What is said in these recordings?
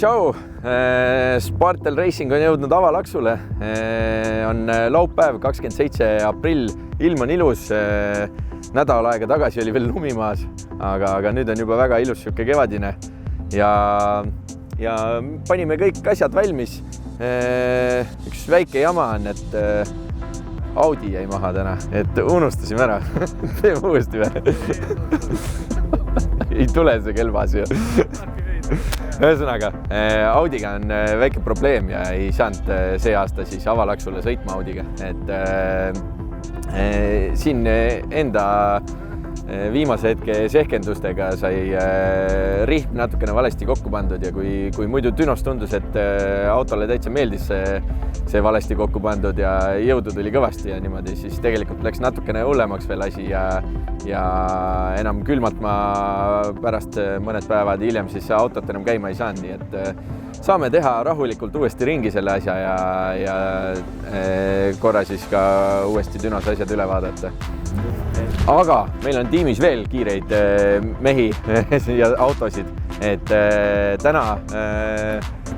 Tšau! Spartel Racing on jõudnud avalaksule. On laupäev, 27. aprill. Ilm on ilus. Nädal aega tagasi oli veel lumimaas, aga nüüd on juba väga ilus siuke kevadine. Ja panime kõik asjad valmis. Üks väike jama on, et Audi jäi maha täna, et unustasime ära. Teeme uuesti või? Ei tule see kelbas ju. Ühesõnaga, Audiga on väike probleem ja ei saanud see aasta siis avalaksule sõitma Audiga. Siin enda viimase hetke sehkendustega sai rihm natukene valesti kokku pandud ja kui muidu dünos tundus, et autole täitsa meeldis see valesti kokku pandud ja jõudu tuli kõvasti ja niimoodi, siis tegelikult läks natukene hullemaks veel asi ja enam külmalt ma pärast mõned päevad hiljem siis autot enam käima ei saanud, nii et saame teha rahulikult uuesti ringi selle asja ja korra siis ka uuesti dünos asjad üle vaadata. Aga meil on tiimis veel kiireid mehi ja autosid, et täna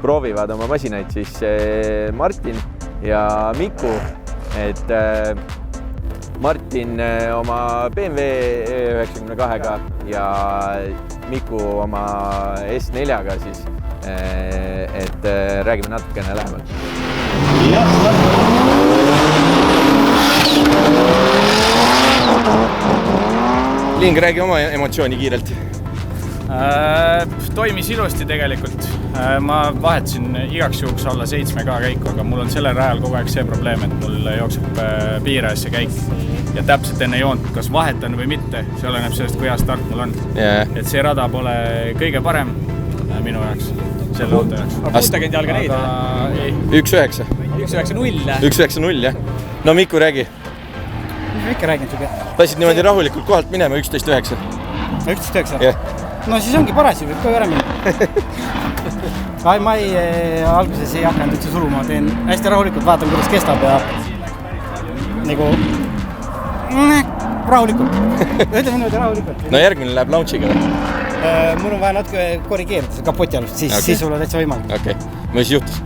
proovivad oma masinaid siis Martin ja Miku, et Martin oma BMW 92-ga ja Miku oma S4-ga siis, et räägime natukene lähemalt. Ling, räägi oma emotsiooni kiirelt. Toimis ilusti tegelikult. Ma vahetasin igaks juhuks alla 7K käiku, aga mul on sellel rajal kogu aeg see probleem, et mul jookseb piires see käik. Ja täpselt enne joont, kas vahetan või mitte, see oleneb sellest, kui hea start mul on. Et see rada pole kõige parem minu jaoks, selle auto jaoks. Aga puutekendi jalga neid? 1.9. 1.9.0? 1.9.0 jah. No Miku, räägi. Mis ma ikka räägin suge? Lasid niimoodi rahulikult kohalt minema 11.9. 11.9? Jah. No siis ongi parasi, võib kogu ära minna. Ma alguses ei hakanud üldse suluma, teen hästi rahulikult, vaatan, kuidas kestab ja nagu rahulikult. Ütleme niimoodi rahulikult. No järgmine läheb launchiga või? Mul on vaja natuke korrigeerida see kapoti alust, siis sul on täitsa võimalik. Okei. Mis juhtus?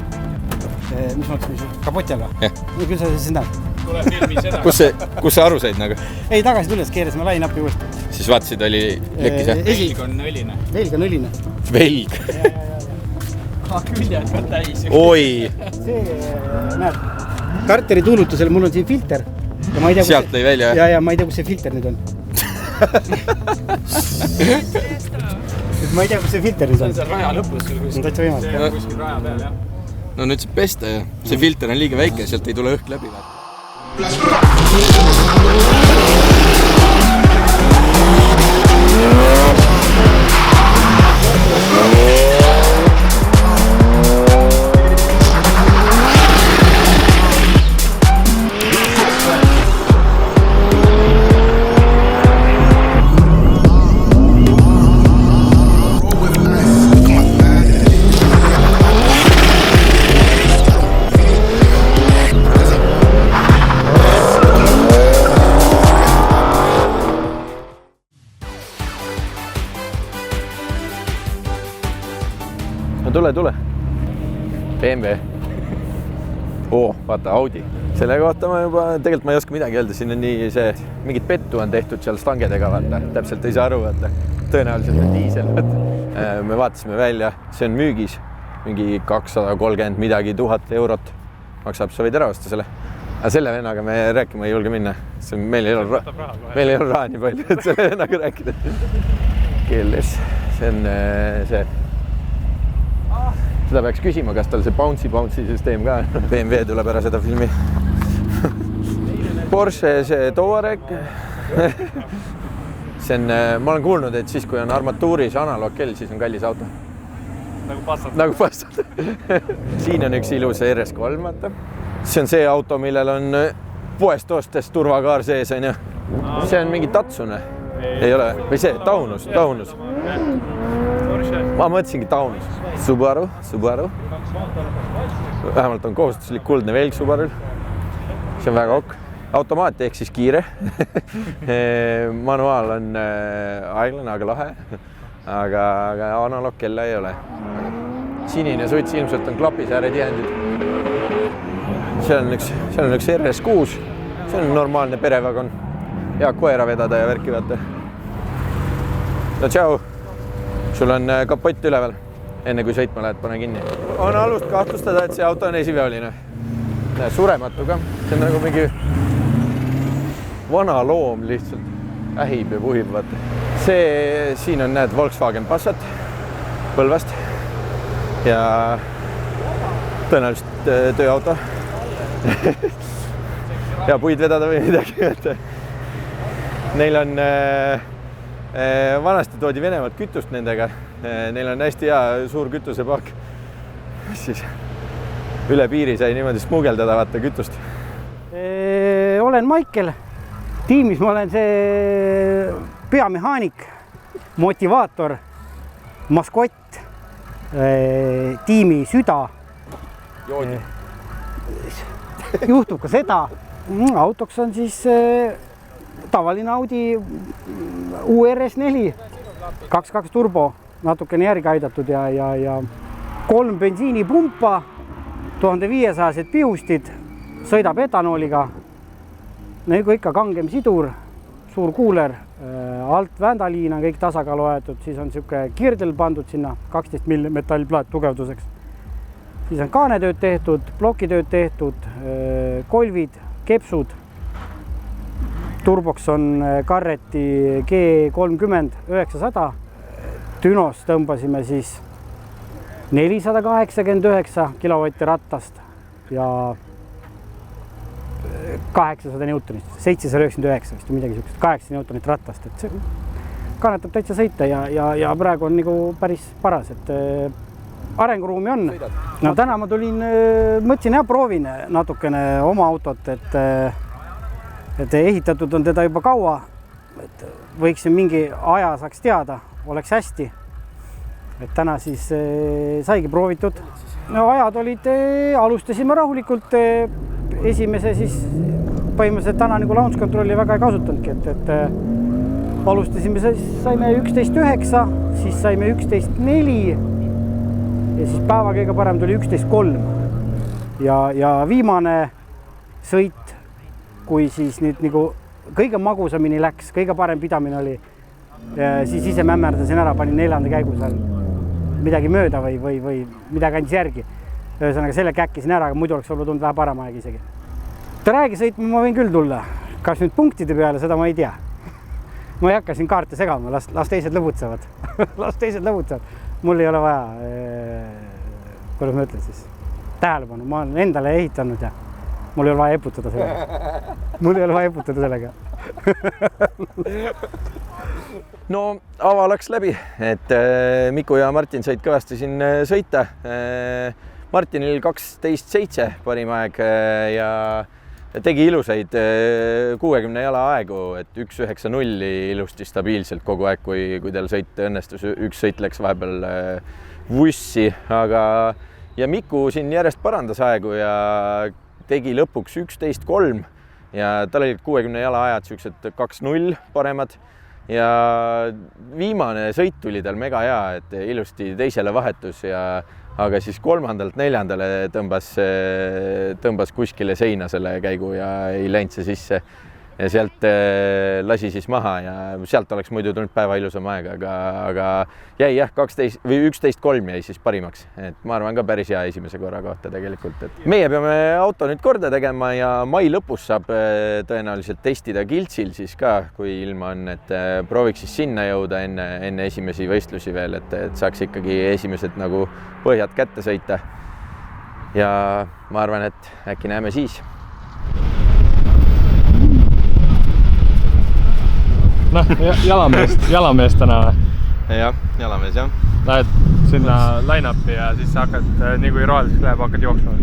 Mis mõttes? Kapoti alla? Jah. Küll sa siis näed. Kus sa aru said nagu? Ei, tagasi tulles keeresime line-upi uuesti. Siis vaatasid, oli lekkis jah? Velg on õline. Velg on õline. Velg? Küljed ka täis. Oi! See, näed, karteri tuulutusel mul on siin filter. Sealt lõi välja? Ja ma ei tea, kus see filter nüüd on. Ma ei tea, kus see filter nüüd on. See on seal raja lõpus sul kuskil. Täitsa võimalik. See on kuskil raja peal, jah. No nüüd see pesta ja see filter on liiga väike, sealt ei tule õhk läbi. No tule. BMW. Vaata, Audi. Selle kohta tegelikult ma ei oska midagi öelda, siin on nii see, mingit pettu on tehtud seal stangedega, vaata. Täpselt ei saa aru, vaata. Tõenäoliselt on diisel, vaata. Me vaatasime välja, see on müügis. Mingi 230 midagi 1000 eurot maksab, sa võid ära osta selle. Aga selle vennaga me rääkima ei julge minna. Meil ei ole raha nii palju, et selle vennaga rääkida. Keeles. See on see. Seda peaks küsima, kas tal see bouncy süsteem ka. BMW tuleb ära seda filmi. Porsche see Touareg. See on, ma olen kuulnud, et siis kui on armatuuris analoogkell, siis on kallis auto. Nagu Passat. Siin on üks ilus RS3, vaata. See on see auto, millel on poest ostes turvakaar sees, on ju. See on mingi Tatsune. Ei ole, või see, Taunus. Ma mõtlesingi Taunus. Subaru. Vähemalt on kohustuslik kuldne velg Subarul. See on väga ok. Automaat ehk siis kiire. Manuaal on aeglane, aga lahe. Aga analoogkella ei ole. sinine suits ilmselt on klapisääre tihendid. seal on üks RS6, see on normaalne perevagon. Hea koera vedada ja värki vaata. No tšau, sul on kapott üleval. Enne kui sõitma lähed, pane kinni. On alust kahtlustada, et see auto on esiveoline. Surematu ka. See on nagu mingi vana loom lihtsalt. Ähib ja puhib, vaata. See siin on, näed, Volkswagen Passat Põlvast. Ja tõenäoliselt tööauto. Ja puid vedada või midagi. Neil on... vanasti toodi Venemaalt kütust nendega. Neil on hästi hea suur kütusepaak. Siis üle piiri sai niimoodi smugeldada vaata kütust. Olen Maikel. Tiimis ma olen see peamehaanik, motivaator, maskott, tiimi süda. Joodi. Juhtub ka seda. Autoks on siis tavaline Audi URS4 2.2 turbo, natukene järgi aidatud ja 3 bensiinipumpa, 1500 pihustid, sõidab etanooliga. Nagu ikka kangem sidur, suur kuuler, alt vändaliin on kõik tasakaalu aetud, siis on siuke kirdel pandud sinna 12 mm metallplaat tugevduseks. Siis on kaanetööd tehtud, plokitööd tehtud, kolvid, kepsud. Turboks on Carreti G30 900. Dünos tõmbasime siis 489 kilovatti rattast ja 800 newtonit, 799 vist midagi siukest, 800 newtonit rattast, et see kannatab täitsa sõita ja praegu on nagu päris paras, et arenguruumi on. No täna ma tulin, mõtlesin ja proovin natukene oma autot, et ehitatud on teda juba kaua, et võiksin mingi aja saaks teada, oleks hästi. Et täna siis saigi proovitud. No ajad olid, alustasime rahulikult, esimese siis põhimõtteliselt täna nagu launch controlli väga ei kasutanudki, et alustasime, saime 11.9, siis saime 11.4 ja siis päeva kõige parem tuli 11.3 ja viimane sõit, kui siis nüüd nagu kõige magusamini läks, kõige parem pidamine oli, siis ise mämmerdasin ära, panin 4. käigu seal midagi mööda või midagi andis järgi. Ühesõnaga selle käkkisin ära, aga muidu oleks võib-olla tulnud vähe parem aeg isegi. Räägi sõitma ma võin küll tulla. Kas nüüd punktide peale, seda ma ei tea. Ma ei hakka siin kaarte segama, las teised lõbutsevad. Las teised lõbutsevad. Mul ei ole vaja, kuidas ma ütlen siis, tähelepanu. Ma olen endale ehitanud ja mul ei ole vaja eputada sellega. Mul ei ole vaja eputada sellega. No ava läks läbi, et Miku ja Martin said kõvasti siin sõita. Martinil 12.7 parim aeg ja tegi ilusaid 60 jala aegu, et 1.9.0 ilusti stabiilselt kogu aeg, kui teil sõit õnnestus. Üks sõit läks vahepeal vussi, aga ja Miku siin järjest parandas aegu ja tegi lõpuks 11.3 ja tal olid 60 jala ajad siuksed 2.0 paremad ja viimane sõit tuli tal mega hea, et ilusti teisele vahetus ja aga siis 3.-4. tõmbas kuskile seina selle käigu ja ei läinud see sisse ja sealt lasi siis maha ja sealt oleks muidu tulnud päeva ilusam aeg, aga jäi jah 12 või 11.3 jäi siis parimaks, et ma arvan ka päris hea esimese korra kohta tegelikult, et meie peame auto nüüd korda tegema ja mai lõpus saab tõenäoliselt testida Kiltsil siis ka, kui ilma on, et prooviks siis sinna jõuda enne esimesi võistlusi veel, et saaks ikkagi esimesed nagu põhjad kätte sõita ja ma arvan, et äkki näeme siis. Noh, jalamees täna või? Jah, jalamees jah. Lähed sinna line-upi ja siis hakkad, nii kui roheliseks läheb, hakkad jooksma.